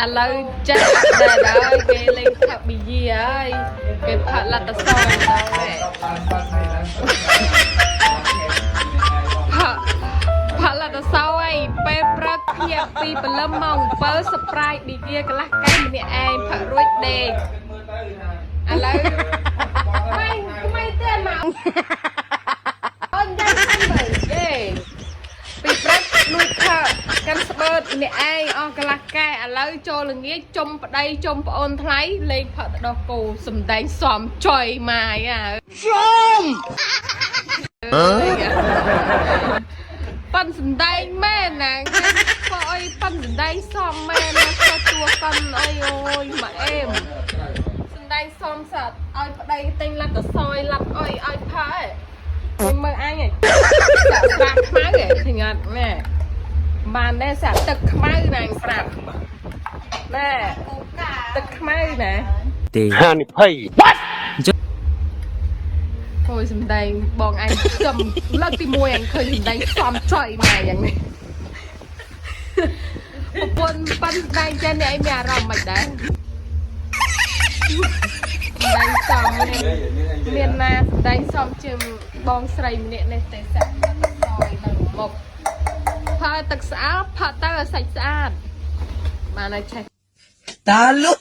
ឥឡូវចាស់ដែរហើយគេលេងផាក់ប៊ីយីហើយគេផាក់លត្តសរដល់ហើយផាក់លត្តសរហើយពេលព្រឹកភ្ញាក់ពីព្រលឹមម៉ោង7 surprise ប៊ីយីកន្លះកែម្នាក់ឯងផាក់រួចដេកឥឡូវមិនទេមកអូនចាំមើលយេពីព្រឹកលួចខើកាន់ស្បឺតម្នាក់ឯងអស់កន្លះកែឥឡូវចូលល្ងាចជុំប្តីជុំប្អូនថ្លៃលេងផឹកទៅដោះគោសំដែងសំចុយម៉ាយសំប៉ាន់សំដែងមែនណាគេអើយប៉ាន់សំដែងសំមែនណាគាត់ទួប៉ាន់អើយអូយម៉ាអេមសំដែងសំសាត់ឲ្យប្តីទិញឡាត់តសយឡាត់អុយឲ្យផើខ្ញុំមើលអញហ៎ស្រាខ្មៅហ៎ថ្ងៃណែបានដែរសាក់ទឹកខ្មៅណាប្រាប់ណែទឹកខ្មៅណាទេហានិភ័យ What អូយសំដែងបងអញចំលើកទី1អញឃើញសំដែងសំចុយម៉ែយ៉ាងនេះប្រពន្ធប៉ាន់ស្ដែងចេះនេះឯងមានអារម្មណ៍មិនដែរសំដែងសំមានណាសំដែងសំជាងបងស្រីម្នាក់នេះទេសាក់ទឹកសយនៅមុខផើទឹកស្អាតផើទៅឲ្យសាច់ស្អាតបានឲ្យឆេះតាលុ